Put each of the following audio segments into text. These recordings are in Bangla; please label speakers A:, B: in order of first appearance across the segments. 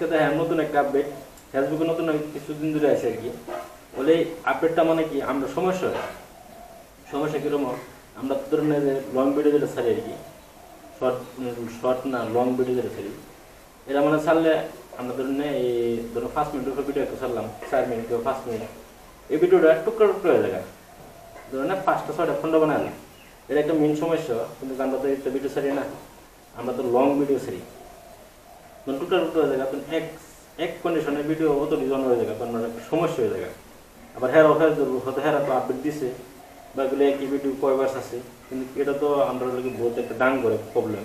A: আজকে দেখেন নতুন একটা আপডেট, ফেসবুকে নতুন কিছুদিন ধরে আছে আর কি। বলে আপডেটটা মানে কি, আমরা সমস্যা কিরকম, আমরা ধরুন যে লং ভিডিও যেটা ছাড়ি আর কি, শর্ট না লং ভিডিও যেটা ছাড়ি, এটা মানে ছাড়লে আমরা ধরুন এই ধরুন 5 মিনিটের ভিডিও একটা ছাড়লাম, 4 মিনিট বা 5 মিনিট, এই ভিডিওটা টুকরো টুকরো হয়ে যায়, ধরুন 5টা 6টা খন্ড বানালাম। এটা একটা মেন সমস্যা, কিন্তু আমরা তো একটা ভিডিও ছাড়ি না, আমরা তো লং ভিডিও ছাড়ি, টুকরো টুকরো হয়ে যায়, এক কন্ডিশনের ভিডিও অত ডিজাইন হয়ে যায়, তখন মানে একটা সমস্যা হয়ে যায়। আবার হয়তো হেরা তো আপডেট দিছে বা এগুলো একই ভিডিও কয়বার আছে, কিন্তু এটা তো আমরা বহুত একটা ডাং করে প্রবলেম।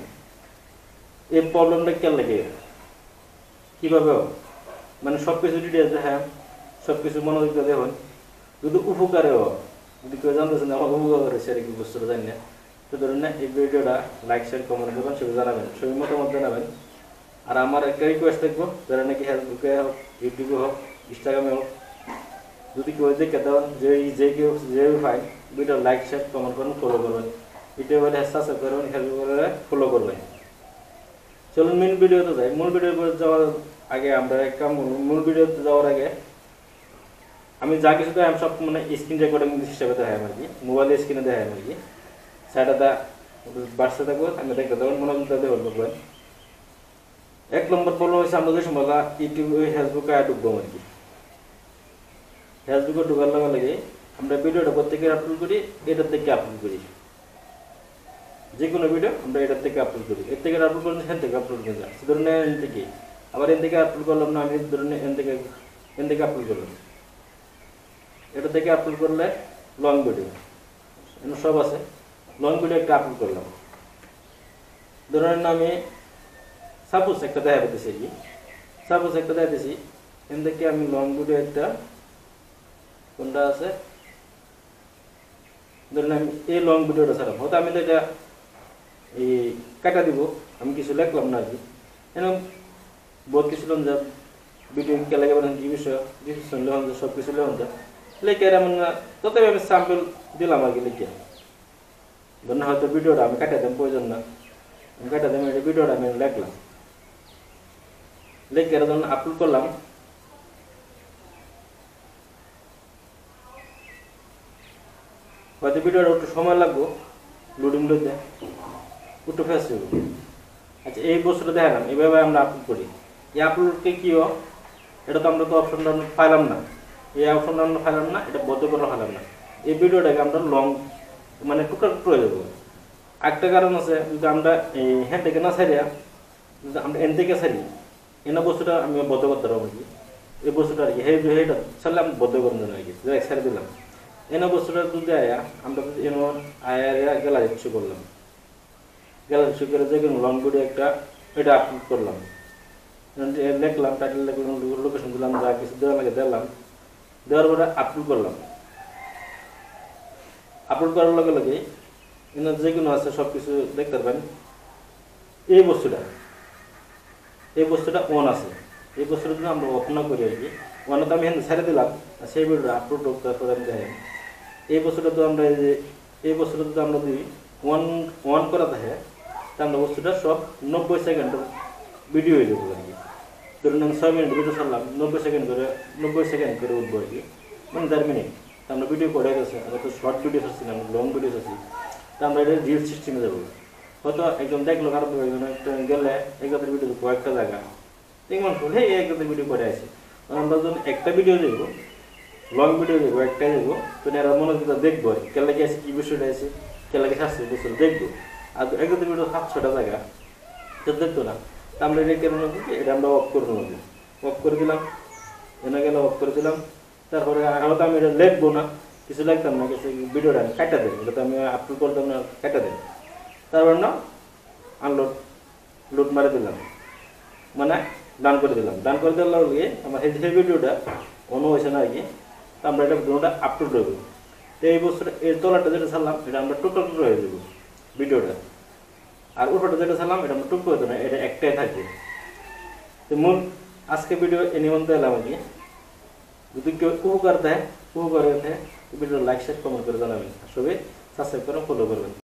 A: এই প্রবলেমটা কে লাগে, কীভাবে মানে সব কিছু ডিটেলস হ্যাঁ সব কিছু মনোযোগ দিয়ে দেখুন, যদি উপকারেও যদি কেউ জানতেছেন আমার উপকার করেছে আর কি বুঝতে জানি না, তো ধরুন না এই ভিডিওটা লাইক শেয়ার কমেন্ট করবেন, সবই জানাবেন, সবই মতামত জানাবেন। আর আমার একটা রিকোয়েস্ট থাকবো, যারা নাকি ফেসবুকে হোক, ইউটিউবে হোক, ইনস্টাগ্রামে হোক, যদি কেউ দেখে দেন যে পাই ভিডিও লাইক শেয়ার কমেন্ট করবেন, ফলো করবেন, ইউটিউবে হলে সাবস্ক্রাইব করবেন, ফেসবুকে ফলো করবেন। চলুন মেন ভিডিওতে যাই। মূল ভিডিও যাওয়ার আগে আমরা একটা মূল ভিডিওতে যাওয়ার আগে আমি যা কিছু দেখাম সব মানে স্ক্রিন রেকর্ডিং হিসাবে দেখাম আর কি, মোবাইলের স্ক্রিনে দেখাম আর কি। সাইডটা বাড়তে থাকবো, আমি দেখতে দেবেন, মনোযোগ দিয়ে বলবেন। 1 নম্বর প্রবলেম হয়েছে, আমরা যে সময় ইউটিউবে ফেসবুকে ঢুকবো আর কি, ফেসবুকে ঢুকার লাগে আমরা ভিডিওটা প্রত্যেকে আপলোড করি, এটার থেকে আপলোড করি, যে কোনো ভিডিও আমরা এটার থেকে আপলোড করি, এর থেকে আপলোড করলে এখান থেকে আপলোড করে যাচ্ছি, ধরুন এন থেকে, আবার এন থেকে আপলোড করলাম না, আমি ধরুন এন থেকে আপলোড করলাম, এটা থেকে আপলোড করলে লং ভিডিও সব আছে, লং ভিডিও একটা আপলোড করলাম, ধরুন আমি সাপোজ একটা দেখা পেতেছি কি, সাপোজ একটা দেখাতেছি, এন থেকে আমি লং ভিডিও একটা কোনটা আছে, ধরুন আমি এই লং ভিডিওটা ছাড়াম, হয়তো আমি তো এটা এই কাটা দিব, আমি কিছু লিখলাম না আর কি, এরকম বহুত কিছু লন যা ভিডিও কে লাগে কি বিষয় লেখন যা সব কিছু লেখন যা লিখে এমন না, তথাপি আমি স্যাম্পল দিলাম আর কি লিখে, ধরুন হয়তো ভিডিওটা আমি কাটা দেব, প্রয়োজন না আমি কাটা দেব, এটা ভিডিওটা আমি লিখলাম, লিখে ধরুন আপলোড করলাম। হয়তো ভিডিওটা একটু সময় লাগবো লোডিং লইতে, একটু ফেস হইব। আচ্ছা এই বস্তুটা দেখালাম, এইভাবে আমরা আপলোড করি। এই আপলোডকে কি এটা তো আমরা তো অপশনটা পাইলাম না, এই অপশনটা আমরা পাইলাম না, এটা বদ্ধ করে পাইলাম না, এই ভিডিওটাকে আমরা লং মানে টুকরা টুকরো হয়ে যাবো। একটা কারণ আছে, যদি আমরা এই হ্যাঁ থেকে না ছাড়িয়া যদি আমরা এন থেকে ছাড়ি, এনা বস্তুটা আমি বদ্ধ করতে পারবো আর কি, এই বস্তুটা আর কি সেইটা ছাড়লে আমি বদ্ধ করে দেবো আর কি, ছেড়ে দিলাম। এনা বস্তুটা যদি আয়া আমরা যদি এমন আয়া গ্যালারি শো করলাম, গ্যালারি শো করে যে কোনো লং ভিডিও একটা এটা আপলোড করলাম, লিখলাম টাইটেল, লিখলাম, লোকেশন দিলাম, যা কিছু দেওয়া লাগে দিলাম, দেওয়ার পরে আপলোড করলাম। আপলোড করার লগে লগে এনার যে কোনো আছে সব কিছু দেখতে পারবেন। এই বস্তুটা অন আছে, এই বস্তুটা যদি আমরা অফ না করি আর কি, অন তো আমি ছেড়ে দিলাম, সেই ভিডিওটা আপলোড করে আমি দেখেন। এই বস্তুটা তো আমরা এই বস্তুটা যদি আমরা যদি ওয়ান করা থাকে, তা আমরা বস্তুটা সব 90 সেকেন্ডের ভিডিও হয়ে যাবো আর কি। ধরুন আমি 6 মিনিট ভিডিও ছাড়লাম, 90 সেকেন্ড করে উঠবো আর কি, মানে 4 মিনিট। তা আমরা ভিডিও করে গেছে, আমরা তো শর্ট ভিডিও ছাড়ছিলাম, লং ভিডিও ছাড়ছি, তা আমরা এটা রিল সিস্টেমে যাবো। হয়তো একজন দেখলো, কারো গেলে একজনের ভিডিও কয়েকটা জায়গা তেমন হলে এই একজনের ভিডিও করে আছে, আমরা যখন একটা ভিডিও যাবো, লং ভিডিও যাবো, একটাই যাবো, তো এরা মনোযোগ দেখবো আর কে লাগে আছে, কী বিষয়টা আছে, কে লাগে শাস্তি বছর দেখবো। আর একজনের ভিডিও 7-6টা জায়গা তো দেখতো না, তা আমরা এটা কেন এটা আমরা অফ করে নেবো, অফ করে দিলাম, এনে গেলে অফ করে দিলাম। তারপরে হয়তো আমি এটা লিখবো না, কিছু লিখতাম না, কিছু ভিডিওটা আমি কাটা দেবো, এটা তো আমি আপলোড করতাম না, কাটা দেবো। তারপর না লোড মারে দিলাম, মানে ডান করে দিলাম, ডান করে দেওয়ার লগে আমার সেই ভিডিওটা অন্য হয়েছে না আর কি, তো আমরা এটা ভিডিওটা আপলোড করবো। তো এই বছর এর তলাটা যেটা ছাড়লাম এটা আমরা টুকরো টুকরো হয়ে যাবো ভিডিওটা, আর উপরটা যেটা ছাড়লাম এটা আমরা টুকরো হতো না, এটা একটাই থাকবে। তো মূল আজকে ভিডিও এ নিমন্ত্রণ এলাম আর কি, যদি কেউ উপকার দেয় ভিডিও লাইক শেয়ার কমেন্ট করে জানাবেন, সবাই সাবস্ক্রাইব করে ফলো করবেন।